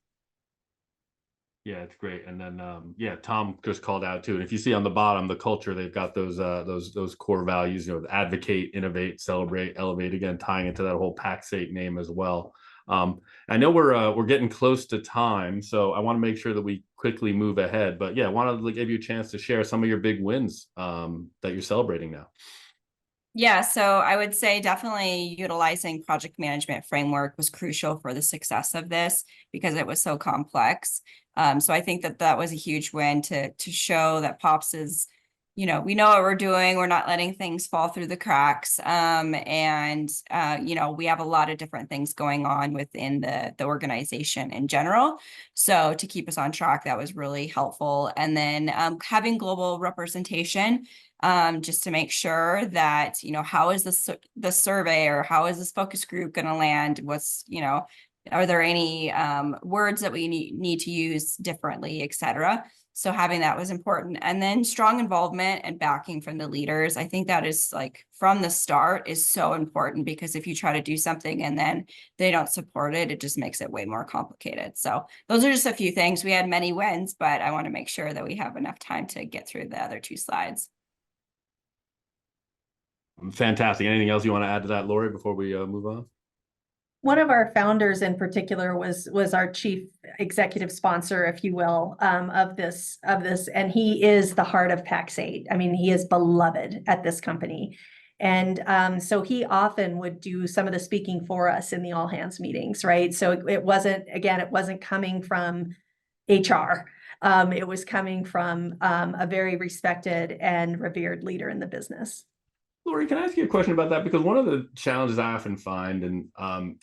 Yeah, it's great. And then yeah, Tom just called out too. And if you see on the bottom, the culture, they've got those core values, you know, advocate, innovate, celebrate, elevate, again, tying into that whole Pax8 name as well. I know we're getting close to time, so I want to make sure that we quickly move ahead. But yeah, I wanted to give you a chance to share some of your big wins that you're celebrating now. Yeah, so I would say definitely utilizing project management framework was crucial for the success of this because it was so complex. So I think that was a huge win to show that Pops is, you know, we know what we're doing. We're not letting things fall through the cracks. You know, we have a lot of different things going on within the organization in general. So to keep us on track, that was really helpful. And then having global representation, just to make sure that, you know, how is the survey or how is this focus group going to land? What's, you know, are there any words that we need to use differently, et cetera. So having that was important. And then strong involvement and backing from the leaders. I think that is like from the start is so important because if you try to do something and then they don't support it, it just makes it way more complicated. So those are just a few things. We had many wins, but I want to make sure that we have enough time to get through the other two slides. Fantastic. Anything else you want to add to that, Lori, before we move on? One of our founders in particular was our chief executive sponsor, if you will, of this, and he is the heart of Pax8. I mean, he is beloved at this company. And so he often would do some of the speaking for us in the all hands meetings, right? So it wasn't coming from HR. It was coming from a very respected and revered leader in the business. Lori, can I ask you a question about that? Because one of the challenges I often find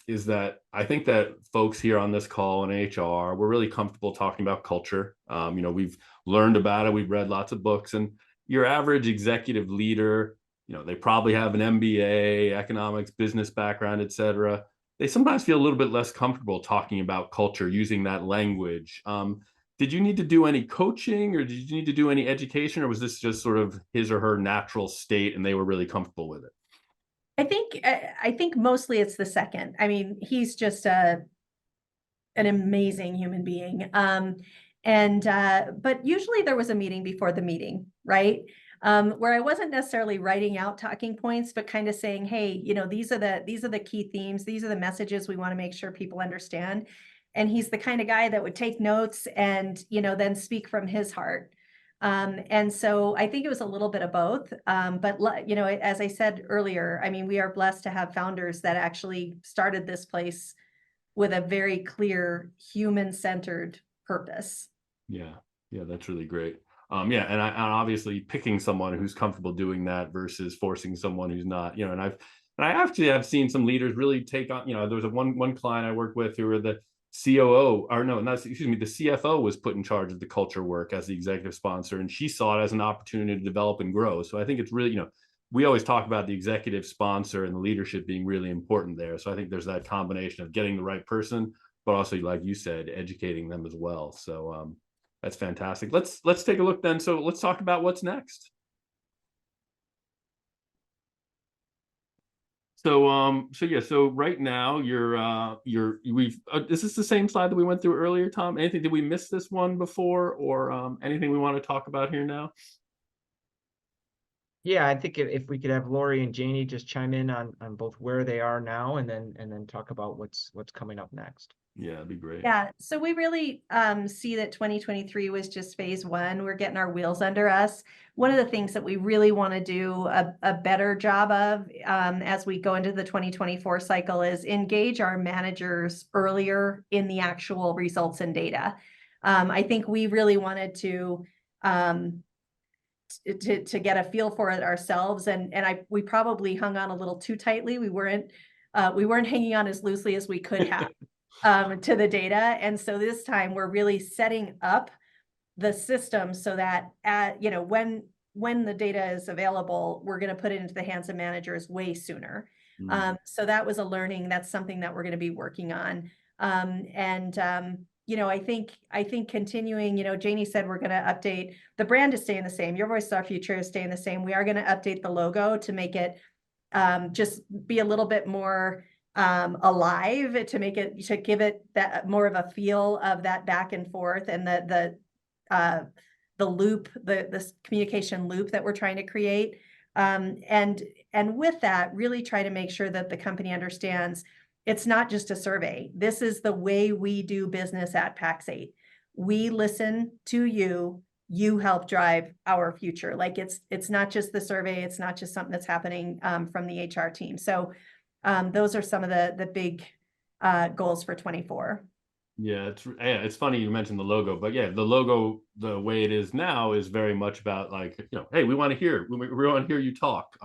is that I think that folks here on this call in HR, we're really comfortable talking about culture. You know, we've learned about it. We've read lots of books, and your average executive leader, you know, they probably have an MBA, economics, business background, et cetera. They sometimes feel a little bit less comfortable talking about culture, using that language. Did you need to do any coaching or did you need to do any education, or was this just sort of his or her natural state and they were really comfortable with it? I think mostly it's the second. I mean, he's just an amazing human being. But usually there was a meeting before the meeting, right? Where I wasn't necessarily writing out talking points, but kind of saying, hey, you know, these are the key themes. These are the messages we want to make sure people understand. And he's the kind of guy that would take notes and, you know, then speak from his heart. And so I think it was a little bit of both. But, you know, as I said earlier, I mean, we are blessed to have founders that actually started this place with a very clear human-centered purpose. Yeah, that's really great. Yeah, and obviously picking someone who's comfortable doing that versus forcing someone who's not, you know, and I actually have seen some leaders really take on, you know, there was one client I worked with who were the COO, or no, not, excuse me, the CFO was put in charge of the culture work as the executive sponsor, and she saw it as an opportunity to develop and grow. So I think it's really, you know, we always talk about the executive sponsor and the leadership being really important there. So I think there's that combination of getting the right person, but also, like you said, educating them as well. So that's fantastic. Let's take a look then. So let's talk about what's next. So right now this is the same slide that we went through earlier, Tom. Did we miss this one before, or anything we want to talk about here now? Yeah, I think if we could have Lori and Janie just chime in on both where they are now and then talk about what's coming up next. Yeah, that'd be great. Yeah, so we really see that 2023 was just phase one. We're getting our wheels under us. One of the things that we really want to do a better job of as we go into the 2024 cycle is engage our managers earlier in the actual results and data. I think we really wanted to get a feel for it ourselves, and we probably hung on a little too tightly. We weren't hanging on as loosely as we could have. To the data. And so this time we're really setting up the system so that you know, when the data is available, we're going to put it into the hands of managers way sooner. So that was a learning. That's something that we're going to be working on. You know, I think continuing, you know, Janie said we're going to update, the brand is staying the same. Your Voice is Our Future is staying the same. We are going to update the logo to make it just be a little bit more alive, to make it, to give it that more of a feel of that back and forth, and the loop, the communication loop that we're trying to create. And with that, really try to make sure that the company understands it's not just a survey. This is the way we do business at Pax8. We listen to you. You help drive our future. Like it's not just the survey. It's not just something that's happening from the HR team. So those are some of the big goals for 24. Yeah, it's funny you mentioned the logo, but yeah, the logo, the way it is now, is very much about, like, you know, hey, we want to hear you talk.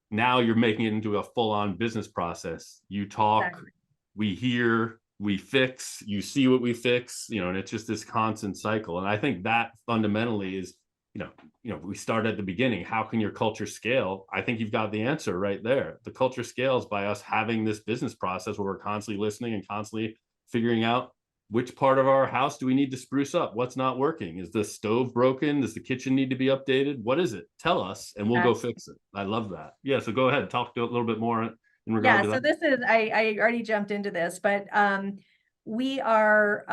Now you're making it into a full-on business process. You talk, exactly. We hear, we fix, you see what we fix, you know, and it's just this constant cycle. And I think that fundamentally is, you know, we start at the beginning. How can your culture scale? I think you've got the answer right there. The culture scales by us having this business process where we're constantly listening and constantly figuring out which part of our house do we need to spruce up? What's not working? Is the stove broken? Does the kitchen need to be updated? What is it? Tell us and we'll go fix it. I love that. Yeah, so go ahead, talk a little bit more in regard to that. So this is, I already jumped into this, but we are,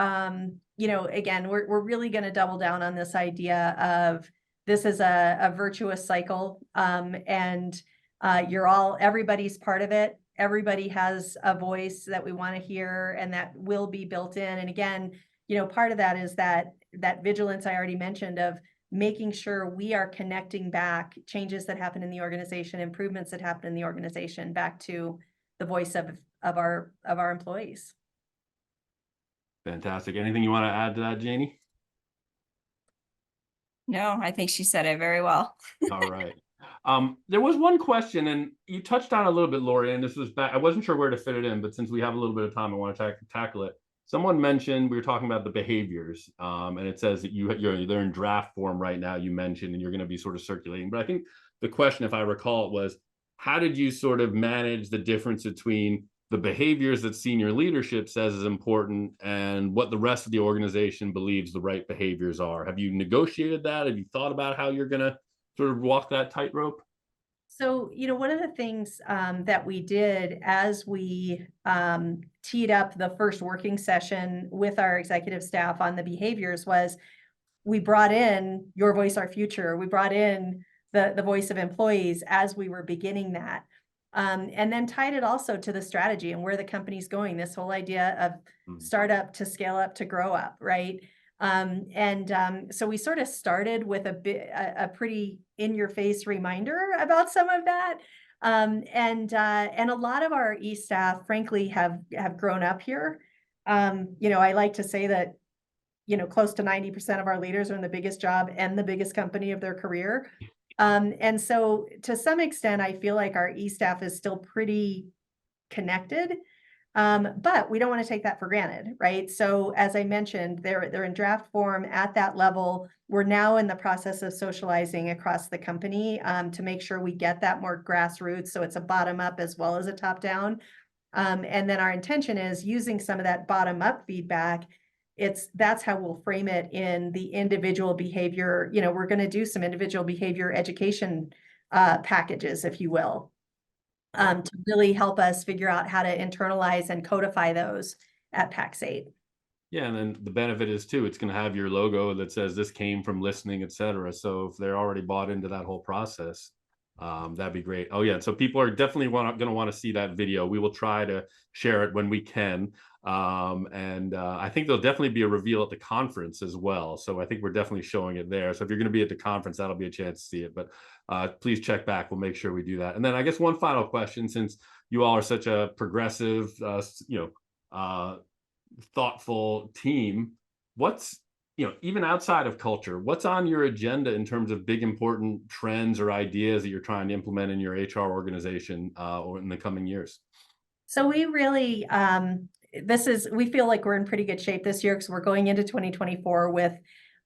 you know, again, we're really going to double down on this idea of this is a virtuous cycle, and everybody's part of it. Everybody has a voice that we want to hear and that will be built in. And again, you know, part of that is that vigilance I already mentioned, of making sure we are connecting back changes that happen in the organization, improvements that happen in the organization, back to the voice of our employees. Fantastic. Anything you want to add to that, Janie? No, I think she said it very well. All right. There was one question, and you touched on a little bit, Lori, and this was back. I wasn't sure where to fit it in, but since we have a little bit of time, I want to tackle it. Someone mentioned, we were talking about the behaviors, and it says that they're in draft form right now, you mentioned, and you're going to be sort of circulating. But I think the question, if I recall it, was, how did you sort of manage the difference between the behaviors that senior leadership says is important and what the rest of the organization believes the right behaviors are? Have you negotiated that? Have you thought about how you're going to sort of walk that tightrope? So, you know, one of the things that we did as we teed up the first working session with our executive staff on the behaviors was we brought in Your Voice, Our Future. We brought in the voice of employees as we were beginning that. And then tied it also to the strategy and where the company's going, this whole idea of startup to scale up to grow up, right? So we sort of started with a pretty in-your-face reminder about some of that. And a lot of our e-staff, frankly, have grown up here. You know, I like to say that, you know, close to 90% of our leaders are in the biggest job and the biggest company of their career. And so to some extent, I feel like our e-staff is still pretty connected. But we don't want to take that for granted, right? So as I mentioned, they're in draft form at that level. We're now in the process of socializing across the company to make sure we get that more grassroots. So it's a bottom up as well as a top down. And then our intention is using some of that bottom up feedback. That's how we'll frame it in the individual behavior. You know, we're going to do some individual behavior education packages, if you will. To really help us figure out how to internalize and codify those at Pax8. Yeah, and then the benefit is too, it's going to have your logo that says this came from listening, etc. So if they're already bought into that whole process, that'd be great. Oh yeah, so people are definitely going to want to see that video. We will try to share it when we can. I think there'll definitely be a reveal at the conference as well. So I think we're definitely showing it there. So if you're going to be at the conference, that'll be a chance to see it. But please check back. We'll make sure we do that. And then I guess one final question, since you all are such a progressive, thoughtful team, what's, you know, even outside of culture, what's on your agenda in terms of big, important trends or ideas that you're trying to implement in your HR organization or in the coming years? So we really, we feel like we're in pretty good shape this year because we're going into 2024 with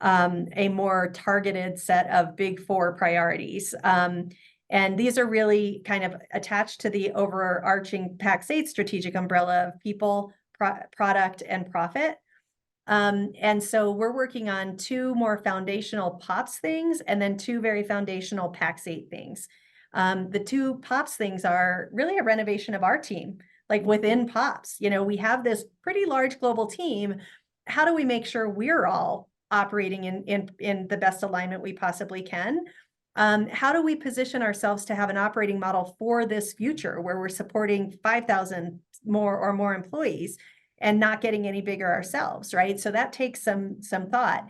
a more targeted set of big 4 priorities. And these are really kind of attached to the overarching Pax8 strategic umbrella of people, product, and profit. And so we're working on 2 more foundational POPs things and then 2 very foundational Pax8 things. The 2 POPs things are really a renovation of our team, like within POPs. You know, we have this pretty large global team. How do we make sure we're all operating in the best alignment we possibly can? How do we position ourselves to have an operating model for this future where we're supporting 5,000 more employees and not getting any bigger ourselves, right? So that takes some thought.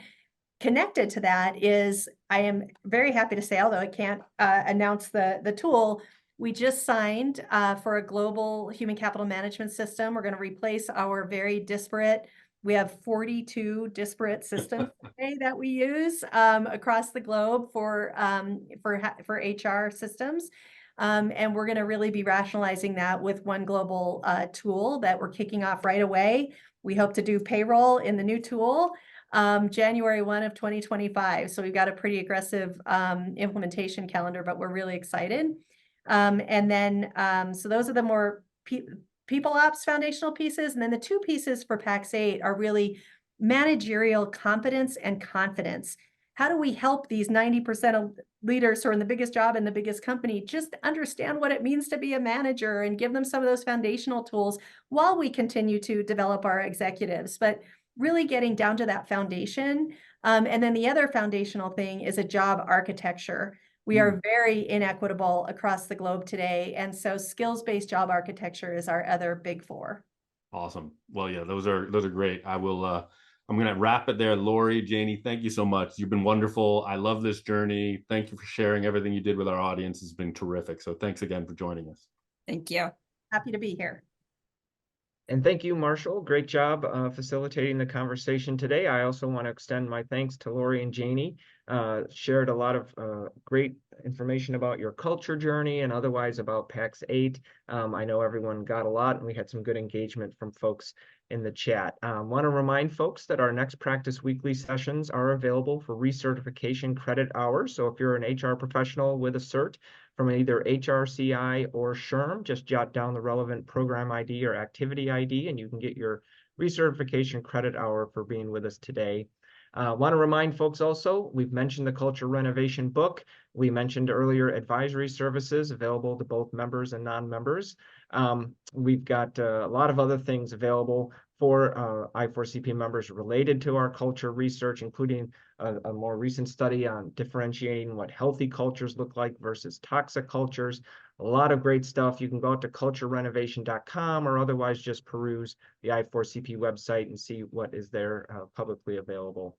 Connected to that is, I am very happy to say, although I can't announce the tool, we just signed for a global human capital management system. We're going to replace our very disparate, we have 42 disparate systems today that we use across the globe for HR systems. And we're going to really be rationalizing that with one global tool that we're kicking off right away. We hope to do payroll in the new tool January 1 of 2025. So we've got a pretty aggressive implementation calendar, but we're really excited. And then, so those are the more people ops foundational pieces. And then the 2 pieces for Pax8 are really managerial competence and confidence. How do we help these 90% of leaders who are in the biggest job in the biggest company just understand what it means to be a manager and give them some of those foundational tools while we continue to develop our executives, but really getting down to that foundation. And then the other foundational thing is a job architecture. We are very inequitable across the globe today. And so skills-based job architecture is our other big 4. Awesome. Well, yeah, those are great. I'm going to wrap it there. Lori, Janie, thank you so much. You've been wonderful. I love this journey. Thank you for sharing everything you did with our audience. It's been terrific. So thanks again for joining us. Thank you. Happy to be here. And thank you, Marshall. Great job facilitating the conversation today. I also want to extend my thanks to Lori and Janie. Shared a lot of great information about your culture journey and otherwise about Pax8. I know everyone got a lot, and we had some good engagement from folks in the chat. Want to remind folks that our next Practice Weekly sessions are available for recertification credit hours. So if you're an HR professional with a cert from either HRCI or SHRM, just jot down the relevant program ID or activity ID, and you can get your recertification credit hour for being with us today. Want to remind folks also, we've mentioned the Culture Renovation book. We mentioned earlier advisory services available to both members and non-members. We've got a lot of other things available for I4CP members related to our culture research, including a more recent study on differentiating what healthy cultures look like versus toxic cultures. A lot of great stuff. You can go out to culturerenovation.com or otherwise just peruse the I4CP website and see what is there publicly available.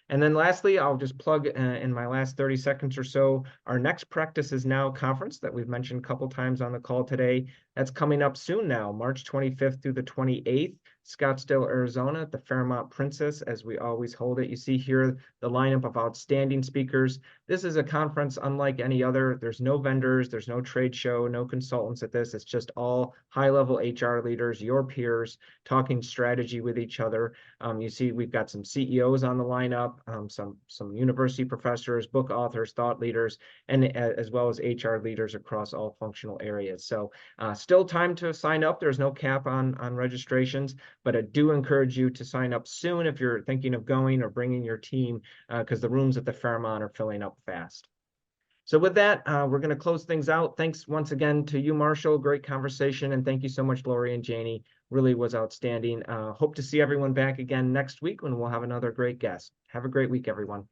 And then lastly, I'll just plug in my last 30 seconds or so, our next Practice Is Now conference that we've mentioned a couple times on the call today. That's coming up soon now, March 25th through the 28th, Scottsdale, Arizona, at the Fairmont Princess, as we always hold it. You see here the lineup of outstanding speakers. This is a conference unlike any other. There's no vendors, there's no trade show, no consultants at this. It's just all high-level HR leaders, your peers, talking strategy with each other. You see we've got some CEOs on the lineup, some university professors, book authors, thought leaders, and as well as HR leaders across all functional areas. So still time to sign up. There's no cap on registrations, but I do encourage you to sign up soon if you're thinking of going or bringing your team, because the rooms at the Fairmont are filling up fast. So with that, we're going to close things out. Thanks once again to you, Marshall. Great conversation. And thank you so much, Lori and Janie. Really was outstanding. Hope to see everyone back again next week when we'll have another great guest. Have a great week, everyone.